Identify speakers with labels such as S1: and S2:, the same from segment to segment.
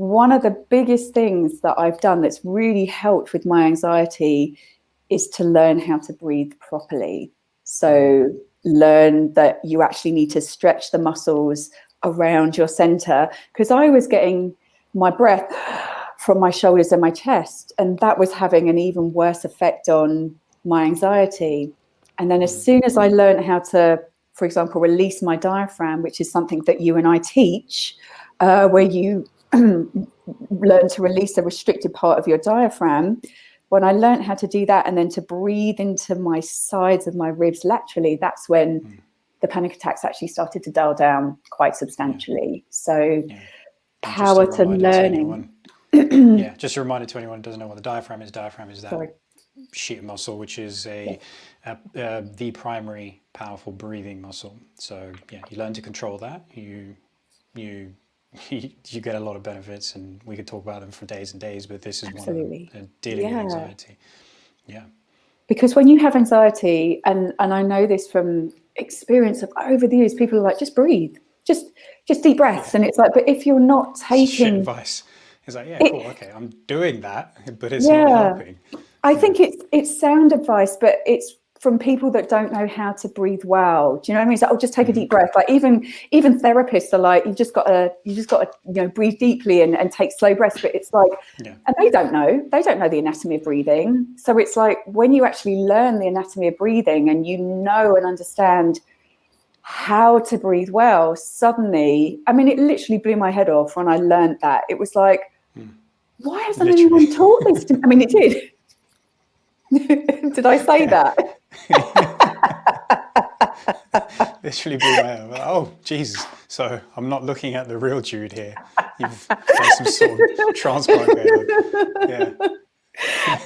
S1: one of the biggest things that I've done that's really helped with my anxiety is to learn how to breathe properly. So learn that you actually need to stretch the muscles around your center, because I was getting my breath from my shoulders and my chest, and that was having an even worse effect on my anxiety. And then as soon as I learned how to, for example, release my diaphragm, which is something that you and I teach, where you learn to release a restricted part of your diaphragm. When I learned how to do that and then to breathe into my sides of my ribs laterally, that's when the panic attacks actually started to dial down quite substantially. So power to learning.
S2: Just a reminder to anyone who doesn't know what the diaphragm is. Diaphragm is that sheet muscle, which is the primary powerful breathing muscle. So you learn to control that. You get a lot of benefits, and we could talk about them for days and days, but this is one of them, dealing with anxiety.
S1: Because when you have anxiety, and I know this from experience of over the years, people are like, just breathe, just deep breaths. And it's like, but if you're not taking
S2: shit advice, it's like, cool, okay, I'm doing that, but it's not helping.
S1: I think it's sound advice, but it's from people that don't know how to breathe well. Do you know what I mean? It's like, just take a deep breath. Like even therapists are like, you just got to breathe deeply and take slow breaths. But it's like, and they don't know the anatomy of breathing. So it's like when you actually learn the anatomy of breathing and you know and understand how to breathe well, suddenly, I mean, it literally blew my head off when I learned that. It was like, why hasn't anyone taught this to me? I mean, it did. Did I say that?
S2: Literally blew my head. Oh, Jesus. So I'm not looking at the real Jude here. You've got some sort of transplant going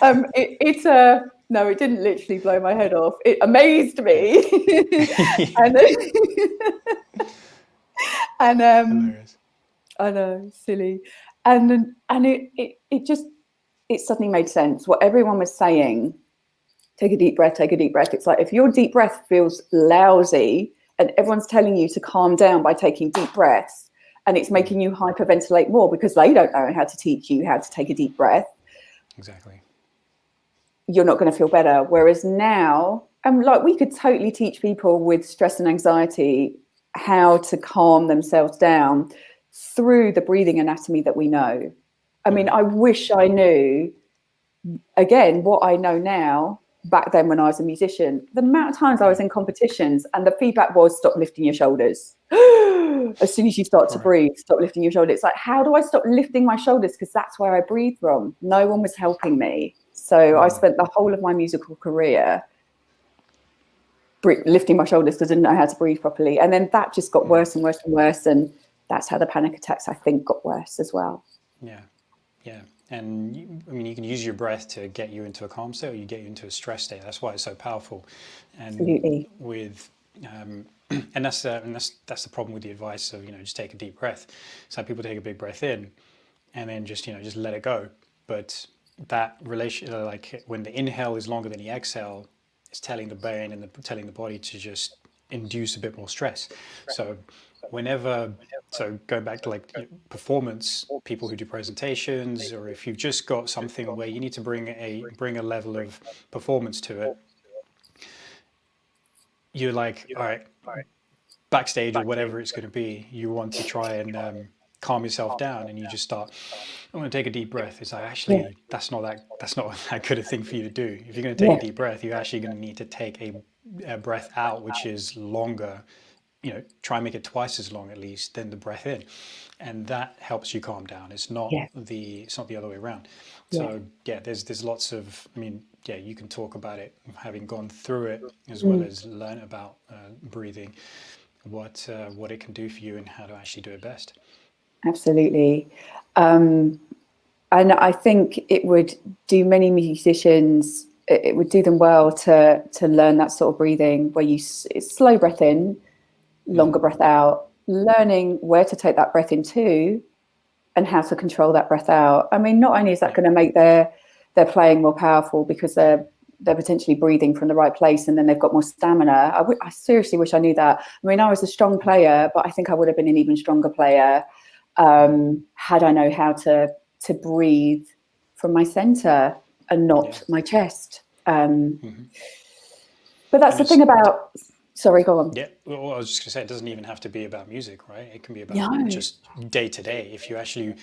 S2: on.
S1: No, it didn't literally blow my head off. It amazed me. and I know, silly. And it suddenly made sense. What everyone was saying, take a deep breath, take a deep breath. It's like if your deep breath feels lousy and everyone's telling you to calm down by taking deep breaths, and it's making you hyperventilate more because they don't know how to teach you how to take a deep breath.
S2: Exactly.
S1: You're not going to feel better. Whereas now, like we could totally teach people with stress and anxiety how to calm themselves down through the breathing anatomy that we know. I mean, I wish I knew, again, what I know now back then when I was a musician. The amount of times I was in competitions and the feedback was, stop lifting your shoulders. As soon as you start to breathe, stop lifting your shoulders. It's like, how do I stop lifting my shoulders? Because that's where I breathe from. No one was helping me. So I spent the whole of my musical career lifting my shoulders because I didn't know how to breathe properly. And then that just got worse and worse and worse. And that's how the panic attacks, I think, got worse as well.
S2: Yeah. And you can use your breath to get you into a calm state, or you get you into a stress state. That's why it's so powerful. And
S1: absolutely.
S2: With and that's the problem with the advice of just take a deep breath. So people take a big breath in, and then just let it go. But that relation, like when the inhale is longer than the exhale, it's telling the brain and telling the body to just induce a bit more stress. So going back to like performance, people who do presentations, or if you've just got something where you need to bring a level of performance to it, you're like, all right, backstage or whatever it's going to be, you want to try and calm yourself down, and you just start, I'm going to take a deep breath. It's like, actually, that's not that good a thing for you to do. If you're going to take a deep breath, you're actually going to need to take a breath out, which is longer. Try and make it twice as long at least than the breath in, and that helps you calm down. It's not the other way around. So there's lots of, you can talk about it, having gone through it as well as learn about breathing, what it can do for you and how to actually do it best.
S1: Absolutely. And I think it would do many musicians, it would do them well to learn that sort of breathing where it's slow breath in, longer breath out, learning where to take that breath into and how to control that breath out. I mean, not only is that going to make their playing more powerful because they're potentially breathing from the right place, and then they've got more stamina. I seriously wish I knew that. I mean, I was a strong player, but I think I would have been an even stronger player. had I know how to breathe from my center and
S2: Yeah.
S1: not my chest.
S2: Hmm.
S1: But that's
S2: And
S1: the thing
S2: it's
S1: about, sorry, go on.
S2: yeah. Well, I was just gonna say it doesn't even have to be about music, right? It can be about
S1: No.
S2: just day to day. If you actually,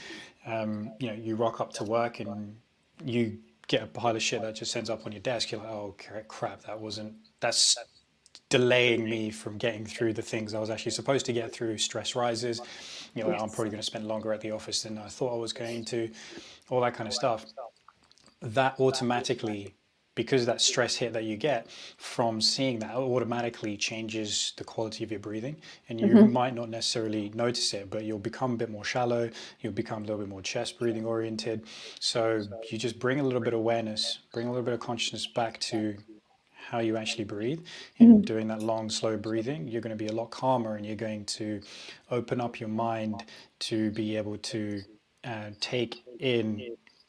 S2: you rock up to work and you get a pile of shit that just ends up on your desk, you're like, oh crap, that's delaying me from getting through the things I was actually supposed to get through. Stress rises. You're like, I'm
S1: Yes.
S2: probably going to spend longer at the office than I thought I was going to. All that kind of stuff. That automatically, because of that stress hit that you get from seeing that, automatically changes the quality of your breathing. And you
S1: Mm-hmm.
S2: might not necessarily notice it, but you'll become a bit more shallow. You'll become a little bit more chest breathing oriented. So you just bring a little bit of awareness, bring a little bit of consciousness back to how you actually breathe. And
S1: Mm-hmm.
S2: doing that long, slow breathing, you're going to be a lot calmer, and you're going to open up your mind to be able to take in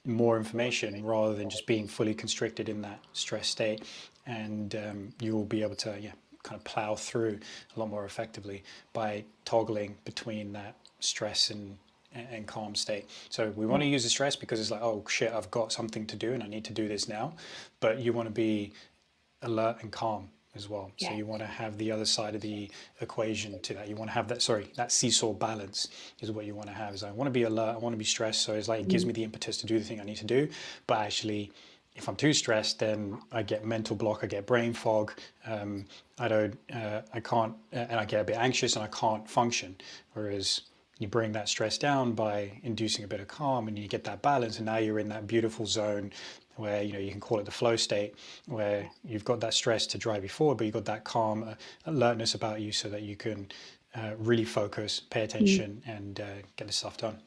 S2: more information rather than just being fully constricted in that stress state. And you'll be able to, yeah, kind of plow through a lot more effectively by toggling between that stress and calm state. So we want
S1: Yeah.
S2: to use the stress because it's like, oh shit, I've got something to do and I need to do this now. But you want to be alert and calm as well. So
S1: Yeah.
S2: you want to have the other side of the equation to that. You want to have that, sorry, that seesaw balance is what you want to have. Is I want to be alert, I want to be stressed. So it's like it gives
S1: Mm.
S2: me the impetus to do the thing I need to do. But actually, if I'm too stressed, then I get mental block, I get brain fog, I can't, and I get a bit anxious and I can't function. Whereas you bring that stress down by inducing a bit of calm, and you get that balance, and now you're in that beautiful zone where you can call it the flow state, where you've got that stress to drive you forward, but you've got that calm alertness about you so that you can really focus, pay
S1: Mm.
S2: attention, and get the stuff done.